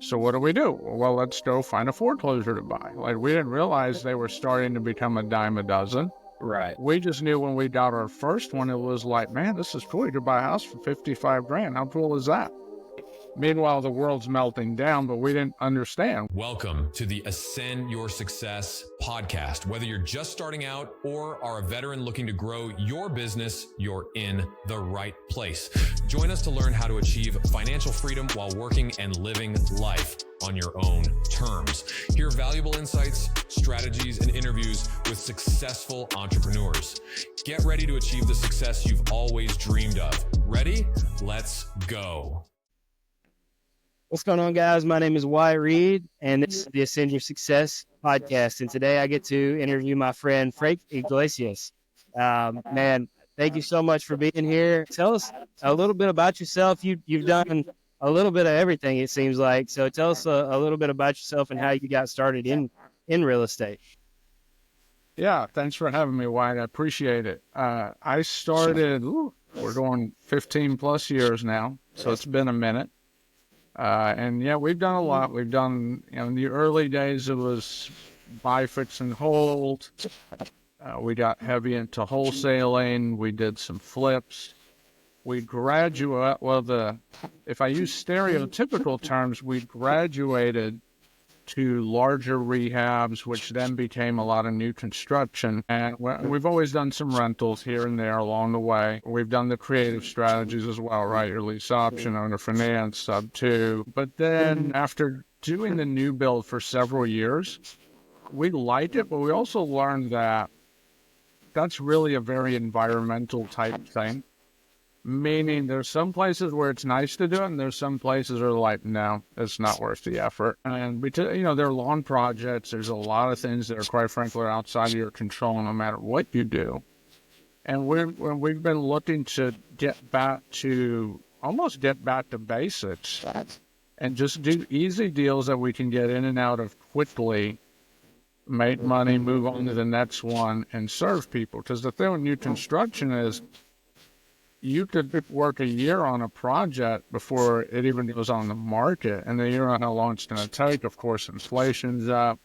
So what do? Well, let's go find a foreclosure to buy. Like, we didn't realize they were starting to become a dime a dozen. Right. We just knew when we got our first one, it was like, man, this is cool. You could buy a house for 55 grand. How cool is that? Meanwhile, the world's melting down, but we didn't understand. Welcome to the Ascend Your Success podcast. Whether you're just starting out or are a veteran looking to grow your business, you're in the right place. Join us to learn how to achieve financial freedom while working and living life on your own terms. Hear valuable insights, strategies, and interviews with successful entrepreneurs. Get ready to achieve the success you've always dreamed of. Ready? Let's go. What's going on, guys? My name is Wyatt Reed, and this is the Ascend Your Success podcast. And today I get to interview my friend Frank Iglesias. Man, thank you so much for being here. Tell us a little bit about yourself. You've done a little bit of everything, it seems like. So tell us a little bit about yourself and how you got started in real estate. Yeah, thanks for having me, Wyatt. I appreciate it. I started, we're going 15 plus years now, so it's been a minute. And yeah, we've done a lot. We've done, in the early days, it was buy, fix, and hold. We got heavy into wholesaling. We did some flips. We if I use stereotypical terms, we graduated to larger rehabs, which then became a lot of new construction. And we've always done some rentals here and there along the way. We've done the creative strategies as well, right? Your lease option, owner finance, sub two. But then after doing the new build for several years, we liked it, but we also learned that that's really a very environmental type thing. Meaning there's some places where it's nice to do it, and there's some places where like, no, it's not worth the effort. And they're long projects. There's a lot of things that are, quite frankly, outside of your control, no matter what you do. And we've been looking to get back to basics and just do easy deals that we can get in and out of quickly, make money, move on to the next one, and serve people. Because the thing with new construction is, you could work a year on a project before it even goes on the market, and then you don't know how long it's going to take. Of course, inflation's up,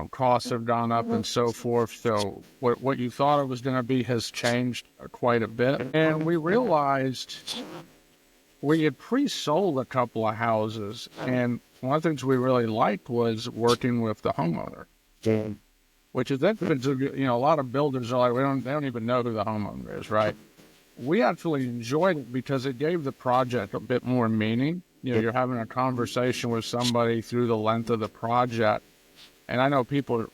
costs have gone up and so forth. So what you thought it was going to be has changed quite a bit. And we realized we had pre-sold a couple of houses, and one of the things we really liked was working with the homeowner. Which is, a lot of builders are like, they don't even know who the homeowner is, right? We actually enjoyed it because it gave the project a bit more meaning. You're having a conversation with somebody through the length of the project. And I know people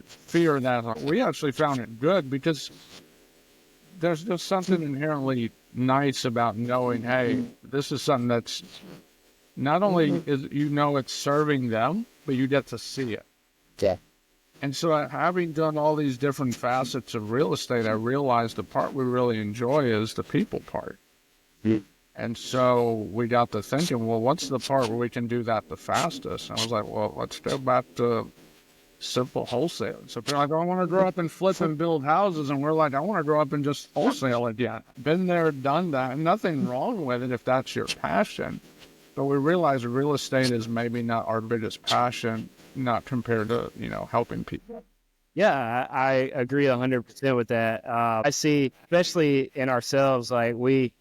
fear that. We actually found it good because there's just something inherently nice about knowing, hey, this is something that's not only it's serving them, but you get to see it. Yeah. And so having done all these different facets of real estate, I realized the part we really enjoy is the people part. Mm. And so we got to thinking, well, what's the part where we can do that the fastest? And I was like, well, let's go back to simple wholesale. So people are like, I want to grow up and flip and build houses. And we're like, I want to grow up and just wholesale again. Been there, done that. And nothing wrong with it if that's your passion. But we realize real estate is maybe not our biggest passion, not compared to, helping people. Yeah, I agree 100% with that. I see, especially in ourselves, like we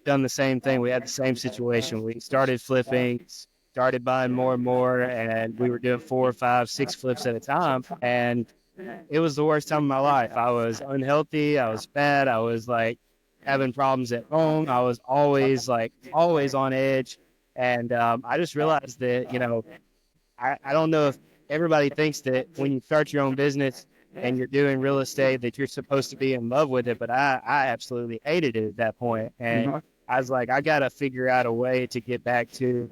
done the same thing. We had the same situation. We started flipping, started buying more and more, and we were doing 4, 5, 6 flips at a time. And it was the worst time of my life. I was unhealthy. I was fat. I was like having problems at home. I was always on edge. And I just realized that, I don't know if everybody thinks that when you start your own business and you're doing real estate that you're supposed to be in love with it, but I absolutely hated it at that point. And I was like, I got to figure out a way to get back to,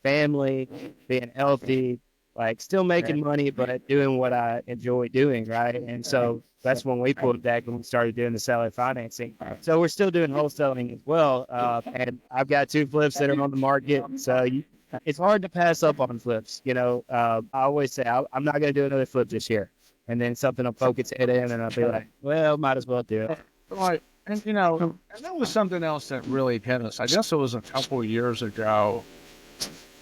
family, being healthy, like still making money, but doing what I enjoy doing, right? And so that's when we pulled back and we started doing the seller financing. So we're still doing wholesaling as well. And I've got 2 flips that are on the market. So it's hard to pass up on flips. I always say, I'm not going to do another flip this year. And then something will poke its head in and I'll be like, well, might as well do it. Right. And that was something else that really hit us. I guess it was a couple of years ago.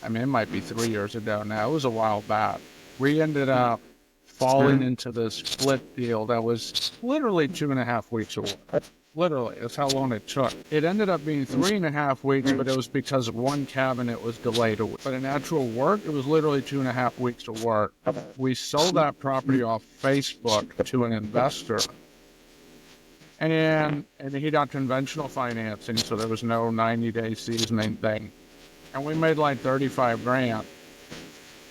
I mean, it might be 3 years ago now. It was a while back. We ended up falling into this split deal that was literally 2.5 weeks away. Literally, that's how long it took. It ended up being 3.5 weeks, but it was because one cabinet was delayed a week. But in actual work, it was literally 2.5 weeks of work. We sold that property off Facebook to an investor. And he got conventional financing, so there was no 90-day seasoning thing. And we made like 35 grand.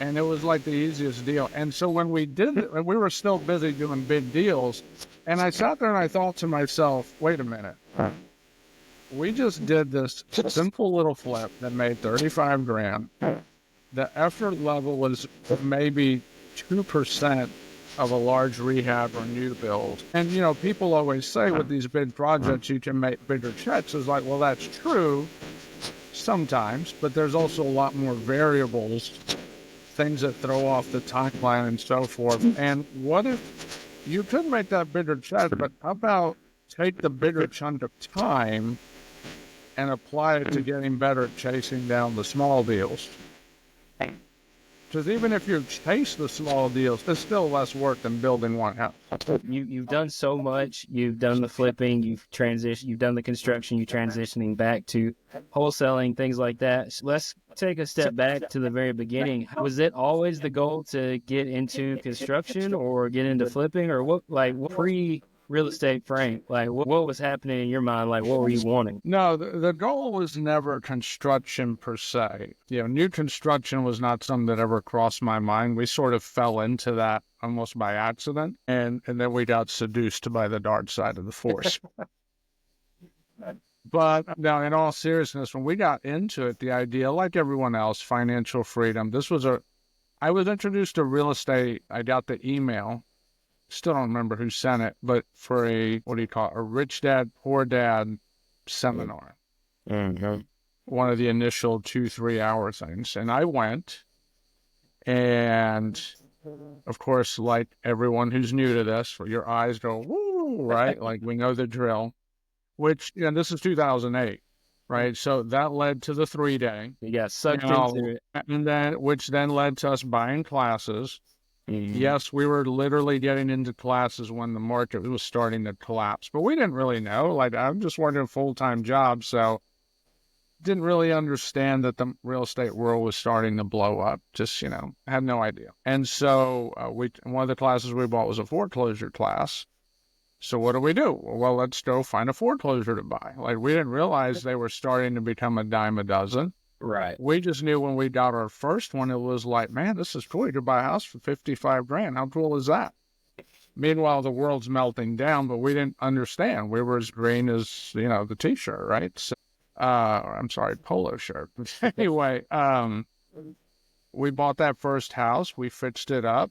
And it was like the easiest deal. And so when we did it, we were still busy doing big deals. And I sat there and I thought to myself, wait a minute. We just did this simple little flip that made 35 grand. The effort level was maybe 2% of a large rehab or new build. And, people always say with these big projects, you can make bigger checks. It's like, well, that's true sometimes, but there's also a lot more variables, things that throw off the timeline and so forth. And what if you could make that bigger check, but how about take the bigger chunk of time and apply it to getting better at chasing down the small deals? Because even if you chase the small deals, there's still less work than building one house. You've done so much. You've done the flipping. You've done the construction. You're transitioning back to wholesaling, things like that. So let's take a step back to the very beginning. Was it always the goal to get into construction or get into flipping, or what pre-real estate, Frank? Like, what was happening in your mind? Like, what were you wanting? No, the goal was never construction per se. New construction was not something that ever crossed my mind. We sort of fell into that almost by accident, and then we got seduced by the dark side of the force. But now, in all seriousness, when we got into it, the idea, like everyone else, financial freedom, I was introduced to real estate. I got the email. Still don't remember who sent it, but for a rich dad, poor dad seminar. Mm-hmm. One of the initial 2-3 hour things. And I went, and of course, like everyone who's new to this, your eyes go, woo, right? Like we know the drill, which, this is 2008, right? So that led to the 3-day. You got sucked into it. Which then led to us buying classes. Mm-hmm. Yes, we were literally getting into classes when the market was starting to collapse, but we didn't really know. Like, I'm just working a full-time job, so didn't really understand that the real estate world was starting to blow up. Just, had no idea. And so one of the classes we bought was a foreclosure class. So what do? Well, let's go find a foreclosure to buy. Like, we didn't realize they were starting to become a dime a dozen. Right. We just knew when we got our first one, it was like, man, this is cool. You could buy a house for 55 grand. How cool is that? Meanwhile, the world's melting down, but we didn't understand. We were as green as, the t-shirt, right? So, I'm sorry, polo shirt. Anyway, we bought that first house. We fixed it up.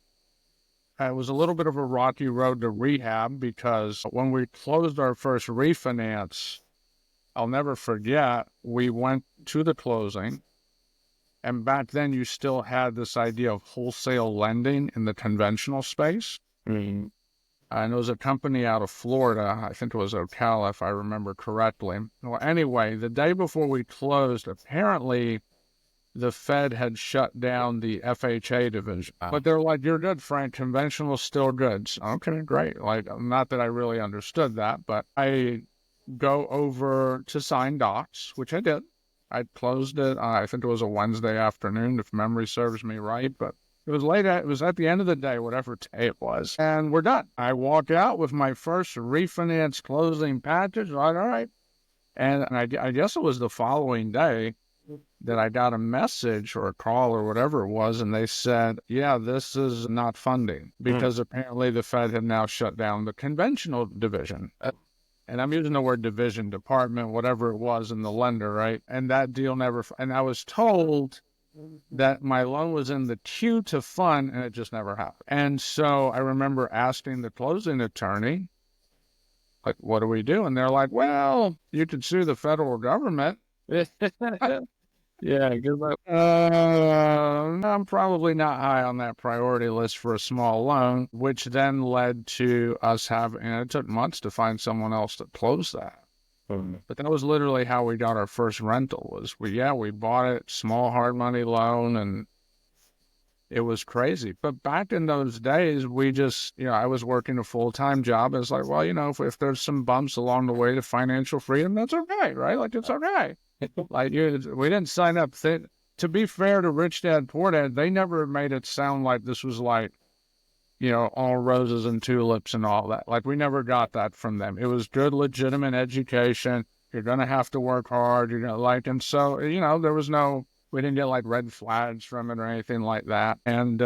It was a little bit of a rocky road to rehab because when we closed our first refinance, I'll never forget, we went to the closing, and back then you still had this idea of wholesale lending in the conventional space. Mm-hmm. And it was a company out of Florida. I think it was Ocala, if I remember correctly. Well, anyway, the day before we closed, apparently the Fed had shut down the FHA division. But they're like, you're good, Frank. Conventional's still good. So, okay, great. Like, not that I really understood that, but I go over to sign docs, which I did. I closed it. I think it was a Wednesday afternoon, if memory serves me right, but it was late. It was at the end of the day, whatever day it was, and we're done. I walk out with my first refinance closing package. All right. And I guess it was the following day that I got a message or a call or whatever it was, and they said, yeah, this is not funding because apparently the Fed had now shut down the conventional division. And I'm using the word division, department, whatever it was in the lender, right? And that deal and I was told that my loan was in the queue to fund, and it just never happened. And so I remember asking the closing attorney, like, what do we do? And they're like, well, you could sue the federal government. Yeah, good luck. I'm probably not high on that priority list for a small loan, which then led to us having, and it took months to find someone else to close that. But that was literally how we got our first rental. Was we bought it, small hard money loan, and it was crazy. But back in those days, we just, I was working a full-time job. It's like, well, if there's some bumps along the way to financial freedom, that's okay, right? Like, it's okay. Like, we didn't sign up. To be fair to Rich Dad, Poor Dad, they never made it sound like this was like, all roses and tulips and all that. Like, we never got that from them. It was good, legitimate education. You're going to have to work hard. And so, there was we didn't get like red flags from it or anything like that. And,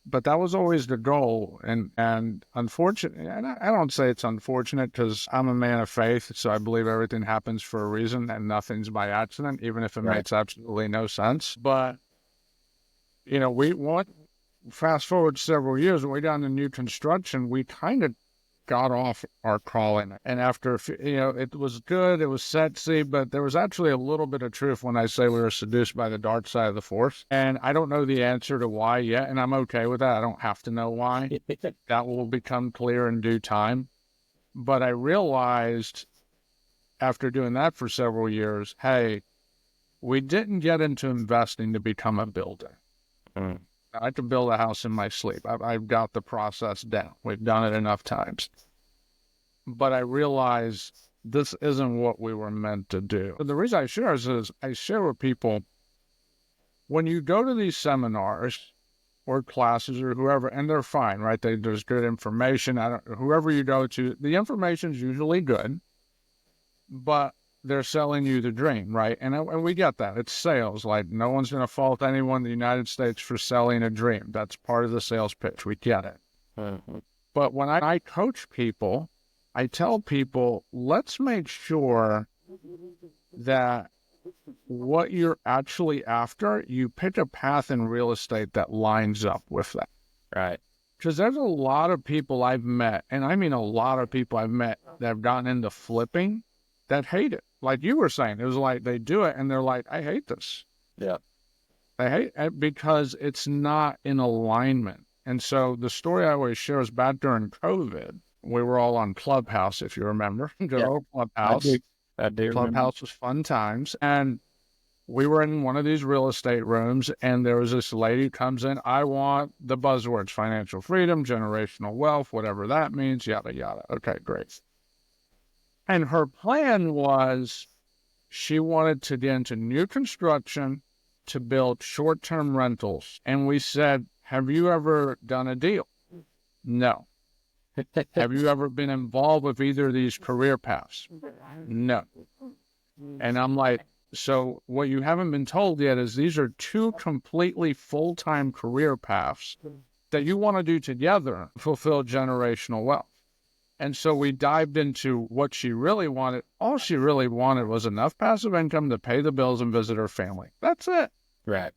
but that was always the goal. And unfortunately, and I don't say it's unfortunate because I'm a man of faith. So I believe everything happens for a reason and nothing's by accident, even if it makes absolutely no sense. But, fast forward several years, when we got into new construction, we kind of got off our calling. And after, it was good, it was sexy, but there was actually a little bit of truth when I say we were seduced by the dark side of the force. And I don't know the answer to why yet, and I'm okay with that. I don't have to know why. That will become clear in due time. But I realized after doing that for several years, hey, we didn't get into investing to become a builder. I could build a house in my sleep. I've got the process down. We've done it enough times. But I realize this isn't what we were meant to do. But the reason I share is I share with people, when you go to these seminars or classes or whoever, and they're fine, right? There's good information. Whoever you go to, the information's usually good, but they're selling you the dream, right? And we get that. It's sales. Like, no one's going to fault anyone in the United States for selling a dream. That's part of the sales pitch. We get it. But when I coach people, I tell people, let's make sure that what you're actually after, you pick a path in real estate that lines up with that. Right. Because there's a lot of people I've met, and I mean a lot of people I've met that have gotten into flipping that hate it. Like you were saying, it was like they do it and they're like, I hate this. Yeah. I hate it because it's not in alignment. And so the story I always share is back during COVID. We were all on Clubhouse, if you remember. Good old Clubhouse. I do. Clubhouse was fun times. And we were in one of these real estate rooms, and there was this lady who comes in. I want the buzzwords: financial freedom, generational wealth, whatever that means, yada, yada. Okay, great. And her plan was she wanted to get into new construction to build short-term rentals. And we said, have you ever done a deal? No. Have you ever been involved with either of these career paths? No. And I'm like, so what you haven't been told yet is these are two completely full-time career paths that you want to do together to fulfill generational wealth. And so we dived into what she really wanted. All she really wanted was enough passive income to pay the bills and visit her family. That's it. Right.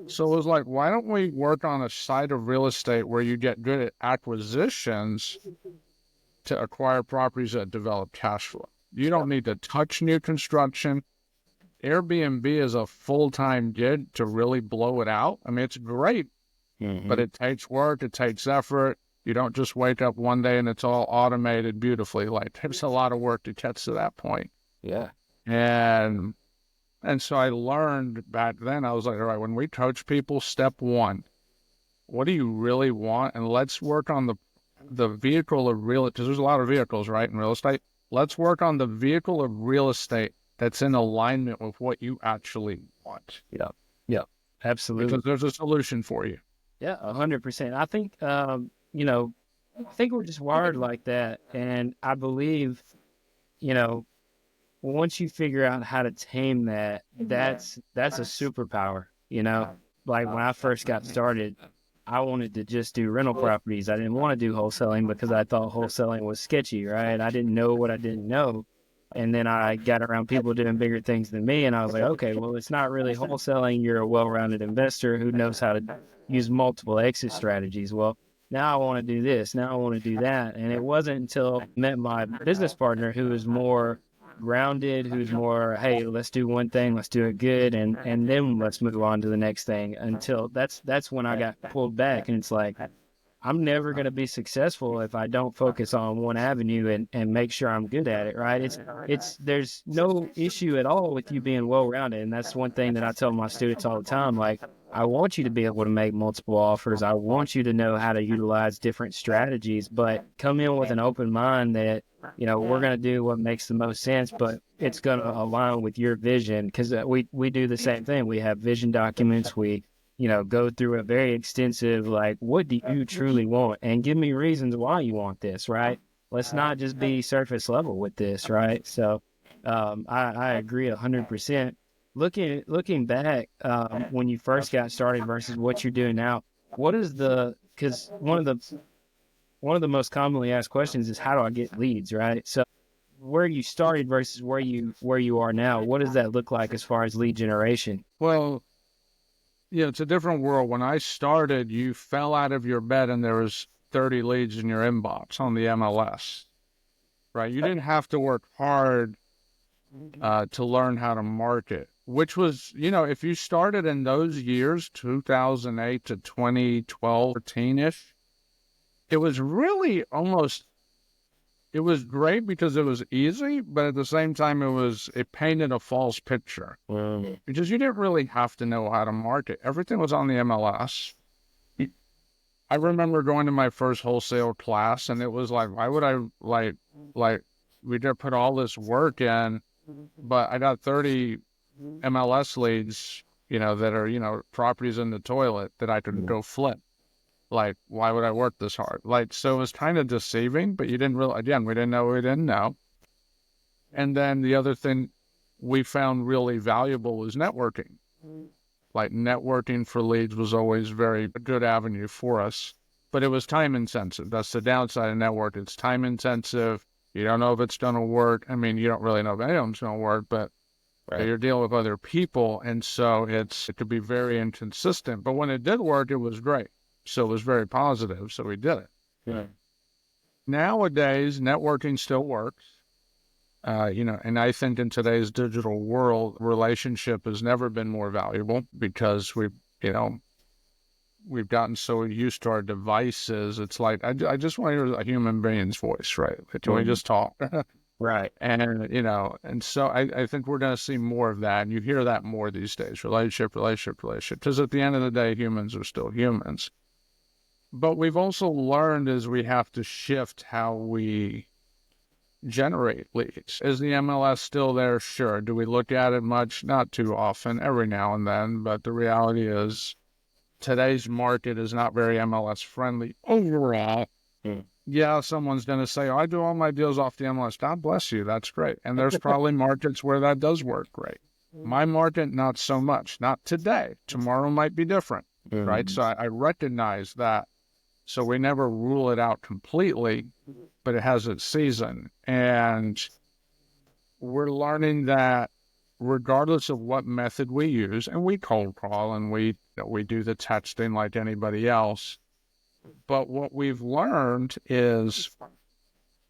So it was like, why don't we work on a side of real estate where you get good at acquisitions to acquire properties that develop cash flow? You don't need to touch new construction. Airbnb is a full-time gig to really blow it out. I mean, it's great, but it takes work. It takes effort. You don't just wake up one day and it's all automated beautifully. Like, there's a lot of work to get to that point. Yeah. And so I learned back then, I was like, all right, when we coach people, step one, what do you really want? And let's work on the vehicle of real, because there's a lot of vehicles, right, in real estate. Let's work on the vehicle of real estate that's in alignment with what you actually want. Yeah. Yeah. Absolutely. Because there's a solution for you. Yeah, 100%. I think, I think we're just wired like that. And I believe, once you figure out how to tame that, that's a superpower, Like when I first got started, I wanted to just do rental properties. I didn't want to do wholesaling because I thought wholesaling was sketchy, right? I didn't know what I didn't know. And then I got around people doing bigger things than me, and I was like, okay, well, it's not really wholesaling. You're a well-rounded investor who knows how to use multiple exit strategies. Well, now I want to do this. Now I want to do that. And it wasn't until I met my business partner who was more grounded, who's more, hey, let's do one thing, let's do it good, and then let's move on to the next thing. Until that's when I got pulled back, and it's like, I'm never going to be successful if I don't focus on one avenue and make sure I'm good at it, right? There's no issue at all with you being well-rounded. And that's one thing that I tell my students all the time. Like, I want you to be able to make multiple offers. I want you to know how to utilize different strategies, but come in with an open mind that, we're going to do what makes the most sense, but it's going to align with your vision. Because we do the same thing. We have vision documents. We go through a very extensive, like, what do you truly want? And give me reasons why you want this, right? Let's not just be surface level with this, right? So I agree 100%. Looking back, when you first got started versus what you're doing now, because one of the most commonly asked questions is, how do I get leads, right? So where you started versus where you are now, what does that look like as far as lead generation? Well, yeah, it's a different world. When I started, you fell out of your bed and there was 30 leads in your inbox on the MLS, right? You didn't have to work hard to learn how to market, which was, if you started in those years, 2008 to 2012, 13-ish, it was really it was great because it was easy, but at the same time, it painted a false picture. Wow. Because you didn't really have to know how to market. Everything was on the MLS. I remember going to my first wholesale class, and it was like, why would I, we did put all this work in, but I got 30 MLS leads, that are, properties in the toilet that I could go flip. Like, why would I work this hard? Like, so it was kind of deceiving, but we didn't know we didn't know. And then the other thing we found really valuable was networking. Like, networking for leads was always a good avenue for us, but it was time intensive. That's the downside of network. It's time intensive. You don't know if it's going to work. I mean, you don't really know if anyone's going to work, but right, you're dealing with other people. And so it could be very inconsistent, but when it did work, it was great. So it was very positive. So we did it. Yeah. Nowadays, networking still works. And I think in today's digital world, relationship has never been more valuable because we've gotten so used to our devices. It's like, I just want to hear a human being's voice, right? Can we just talk? Right. And, and so I think we're going to see more of that. And you hear that more these days, relationship. Because at the end of the day, humans are still humans. But we've also learned is we have to shift how we generate leads. Is the MLS still there? Sure. Do we look at it much? Not too often, every now and then. But the reality is today's market is not very MLS friendly overall. Yeah, someone's going to say, I do all my deals off the MLS. God bless you. That's great. And there's probably markets where that does work great. My market, not so much. Not today. Tomorrow might be different, right? So I recognize that. So we never rule it out completely, but it has its season. And we're learning that regardless of what method we use, and we cold call and we do the texting like anybody else, but what we've learned is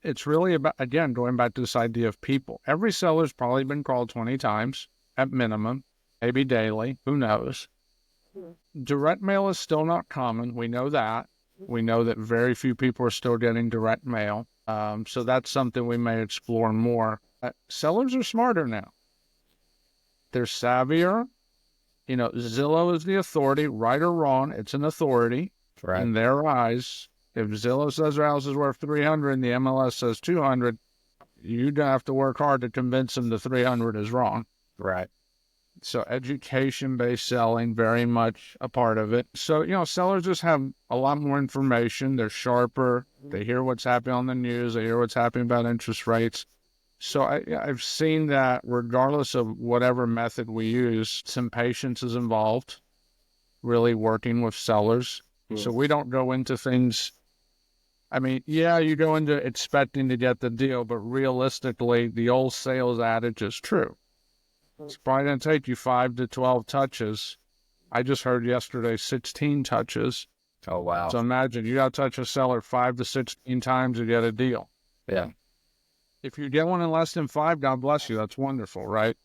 it's really about, again, going back to this idea of people. Every seller's probably been called 20 times at minimum, maybe daily, who knows. Direct mail is still not common. We know that. We know that very few people are still getting direct mail. So that's something we may explore more. Sellers are smarter now. They're savvier. Zillow is the authority, right or wrong. It's an authority in their eyes. If Zillow says their house is worth 300 and the MLS says 200, you don't have to work hard to convince them the 300 is wrong. Right. So education-based selling, very much a part of it. So, sellers just have a lot more information. They're sharper. They hear what's happening on the news. They hear what's happening about interest rates. So I've seen that regardless of whatever method we use, some patience is involved, really working with sellers. So we don't go into things. I mean, yeah, you go into expecting to get the deal, but realistically, the old sales adage is true. It's probably going to take you 5 to 12 touches. I just heard yesterday 16 touches. Oh, wow. So imagine you got to touch a seller 5 to 16 times to get a deal. Yeah. If you get one in less than 5, God bless you. That's wonderful, right?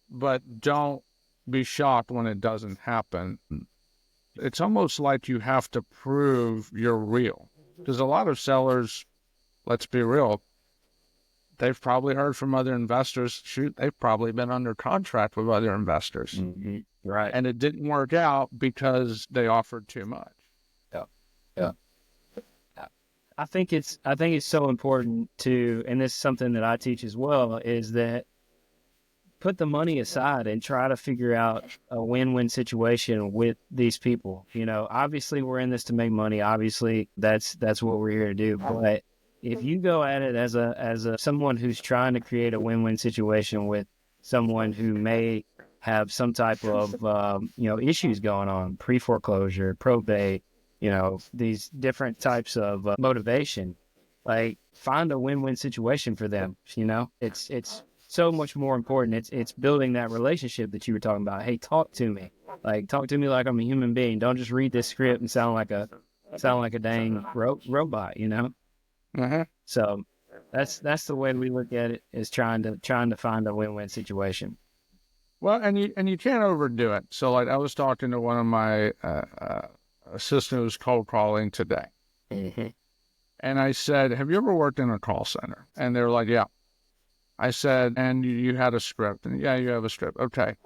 But don't be shocked when it doesn't happen. it's almost like you have to prove you're real. Because a lot of sellers, let's be real, they've probably heard from other investors. Shoot, they've probably been under contract with other investors. Mm-hmm. Right. And it didn't work out because they offered too much. Yeah. I think it's so important to, and this is something that I teach as well, is that put the money aside and try to figure out a win-win situation with these people. You know, obviously we're in this to make money. Obviously that's what we're here to do. But if you go at it as a someone who's trying to create a win-win situation with someone who may have some type of issues going on, pre-foreclosure, probate, these different types of motivation, like find a win-win situation for them. It's so much more important. It's building that relationship that you were talking about. Hey, talk to me like I'm a human being. Don't just read this script and sound like a dang robot, Uh-huh. So that's the way we look at it, is trying to find a win-win situation. Well, and you can't overdo it. So like I was talking to one of my assistant who's cold calling today. Mm-hmm. And I said, have you ever worked in a call center? And they were like, yeah. I said, and you had a script? And yeah, you have a script. Okay.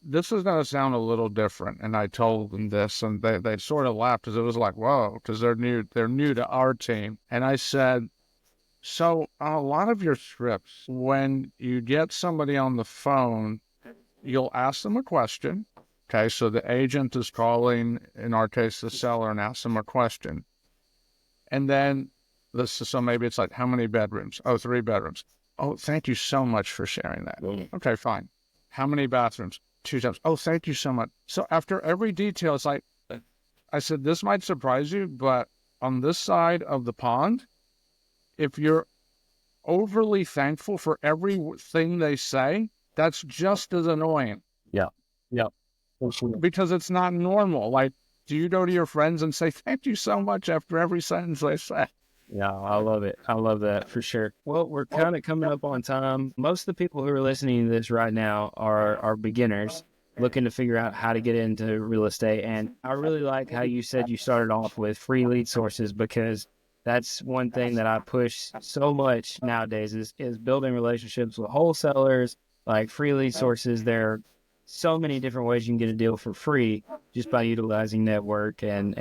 This is going to sound a little different. And I told them this, and they sort of laughed because it was like, whoa, because they're new to our team. And I said, so on a lot of your scripts, when you get somebody on the phone, you'll ask them a question. Okay, so the agent is calling, in our case, the seller, and asks them a question. And then, so maybe it's like, how many bedrooms? Oh, 3 bedrooms. Oh, thank you so much for sharing that. Okay, fine. How many bathrooms? 2 times. Oh, thank you so much. So after every detail, it's like, I said, this might surprise you, but on this side of the pond, if you're overly thankful for everything they say, that's just as annoying. Yeah. Because it's not normal. Like, do you go to your friends and say, thank you so much after every sentence they say? Yeah, I love it. I love that for sure. Well, we're kind of coming up on time. Most of the people who are listening to this right now are beginners looking to figure out how to get into real estate. And I really like how you said you started off with free lead sources, because that's one thing that I push so much nowadays is building relationships with wholesalers, like free lead sources. There are so many different ways you can get a deal for free just by utilizing network and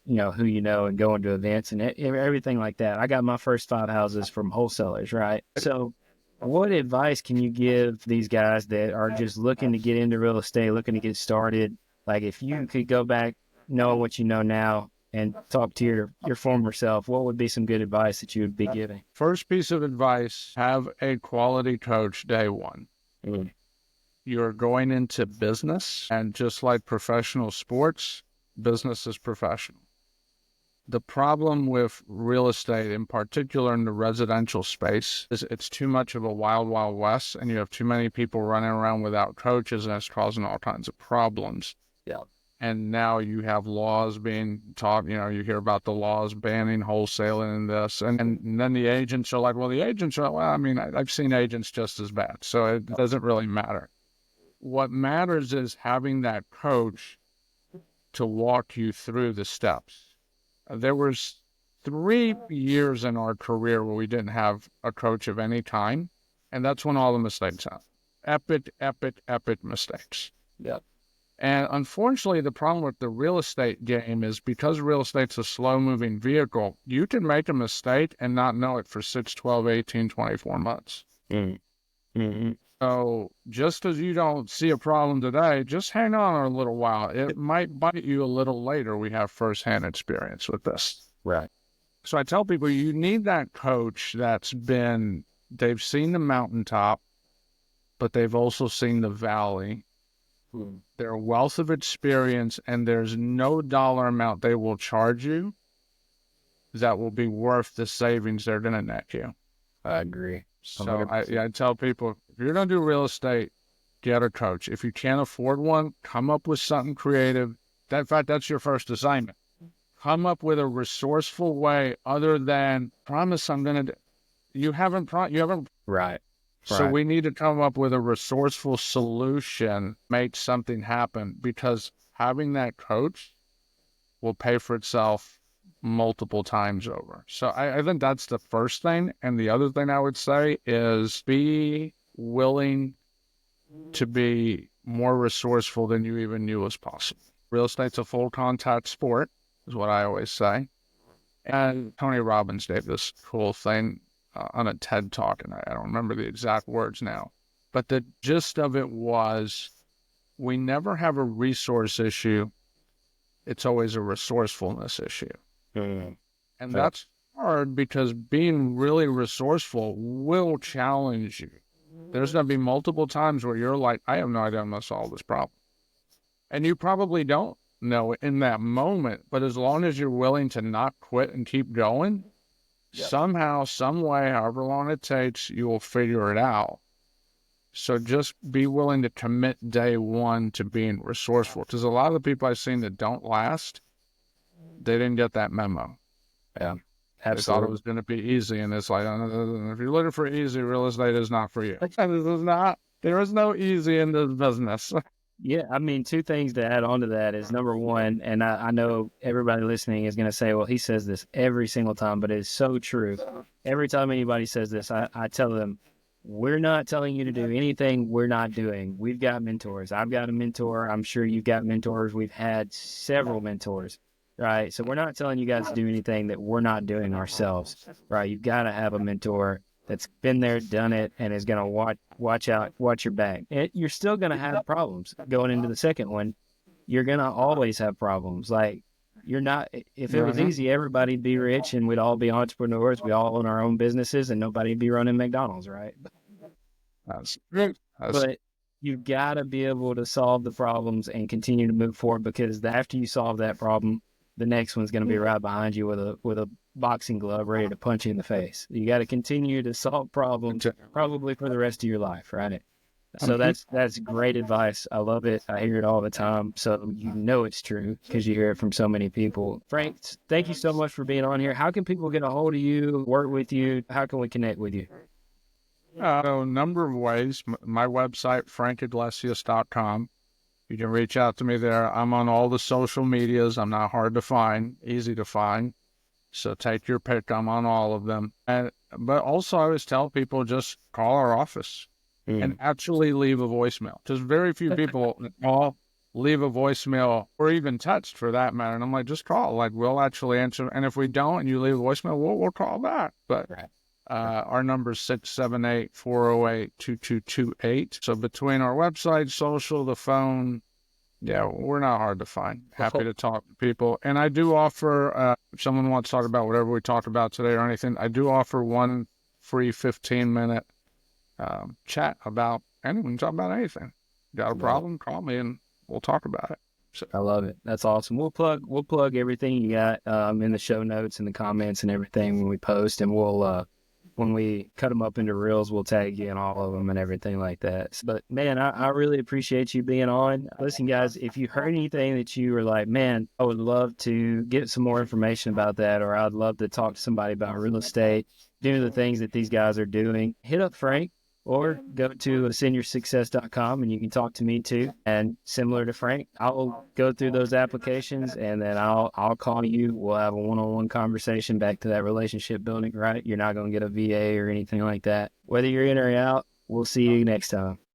who and going to events and everything like that. I got my first 5 houses from wholesalers, right? So what advice can you give these guys that are just looking to get into real estate, looking to get started? Like, if you could go back knowing what you know now and talk to your former self, what would be some good advice that you would be giving? First piece of advice, have a quality coach day one. You're going into business, and just like professional sports, business is professional. The problem with real estate, in particular in the residential space, is it's too much of a wild, wild west, and you have too many people running around without coaches, and it's causing all kinds of problems. Yeah. And now you have laws being taught, you hear about the laws banning wholesaling and this, and then the agents are like, well, I've seen agents just as bad, so it doesn't really matter. What matters is having that coach to walk you through the steps. There was 3 years in our career where we didn't have a coach of any kind, and that's when all the mistakes happened. Epic mistakes. Yep. And unfortunately, the problem with the real estate game is because real estate's a slow-moving vehicle, you can make a mistake and not know it for 6, 12, 18, 24 months. Mm-hmm. So just as you don't see a problem today, just hang on a little while. It might bite you a little later. We have firsthand experience with this. Right. So I tell people, you need that coach they've seen the mountaintop, but they've also seen the valley. Their wealth of experience, and there's no dollar amount they will charge you that will be worth the savings they're going to net you. I agree. So I tell people, if you're going to do real estate, get a coach. If you can't afford one, come up with something creative. In fact, that's your first assignment. Come up with a resourceful way other than promise I'm going to do. You haven't. Right. So we need to come up with a resourceful solution, make something happen, because having that coach will pay for itself multiple times over. So I think that's the first thing. And the other thing I would say is be willing to be more resourceful than you even knew was possible. Real estate's a full contact sport, is what I always say. And Tony Robbins gave this cool thing on a TED Talk, and I don't remember the exact words now. But the gist of it was, we never have a resource issue. It's always a resourcefulness issue. And that's hard because being really resourceful will challenge you. There's going to be multiple times where you're like, I have no idea I'm going to solve this problem. And you probably don't know in that moment, but as long as you're willing to not quit and keep going, somehow, some way, however long it takes, you will figure it out. So just be willing to commit day one to being resourceful. Because a lot of the people I've seen that don't last, they didn't get that memo. Yeah, absolutely. They thought it was going to be easy, and it's like, if you're looking for easy, real estate is not for you. There is no easy in this business. Yeah, I mean, two things to add on to that is, number one, and I know everybody listening is going to say, well, he says this every single time, but it's so true. Every time anybody says this, I tell them, we're not telling you to do anything we're not doing. We've got mentors. I've got a mentor. I'm sure you've got mentors. We've had several mentors, right? So we're not telling you guys to do anything that we're not doing ourselves, right? You've got to have a mentor that's been there, done it, and is going to watch your back. You're still going to have problems going into the second one. You're going to always have problems. Like, you're not, if it was easy, everybody'd be rich and we'd all be entrepreneurs. We all own our own businesses and nobody'd be running McDonald's, right? But you've got to be able to solve the problems and continue to move forward, because after you solve that problem, the next one's going to be right behind you with a boxing glove ready to punch you in the face. You got to continue to solve problems probably for the rest of your life, right? So that's great advice. I love it. I hear it all the time. So you know it's true because you hear it from so many people. Frank, thank you so much for being on here. How can people get a hold of you, work with you? How can we connect with you? A number of ways. My website, frankiglesias.com. You can reach out to me there. I'm on all the social medias. I'm not hard to find, easy to find. So take your pick. I'm on all of them. But also, I always tell people, just call our office and actually leave a voicemail. Because very few people call, leave a voicemail, or even text for that matter. And I'm like, just call. Like, we'll actually answer. And if we don't and you leave a voicemail, we'll call back. But our number is 678-408-2228. So between our website, social, the phone, we're not hard to find. Happy to talk to people. And I do offer, if someone wants to talk about whatever we talked about today or anything, I do offer one free 15-minute chat about anything. Talk about anything. Got a problem? Call me and we'll talk about it. So. I love it. That's awesome. We'll plug everything you got in the show notes and the comments and everything when we post, and we'll when we cut them up into reels, we'll tag you in all of them and everything like that. But man, I really appreciate you being on. Listen, guys, if you heard anything that you were like, man, I would love to get some more information about that, or I'd love to talk to somebody about real estate, do the things that these guys are doing, hit up Frank. Or go to ascendyoursuccess.com and you can talk to me too. And similar to Frank, I'll go through those applications and then I'll call you. We'll have a one-on-one conversation back to that relationship building, right? You're not going to get a VA or anything like that. Whether you're in or out, we'll see you next time.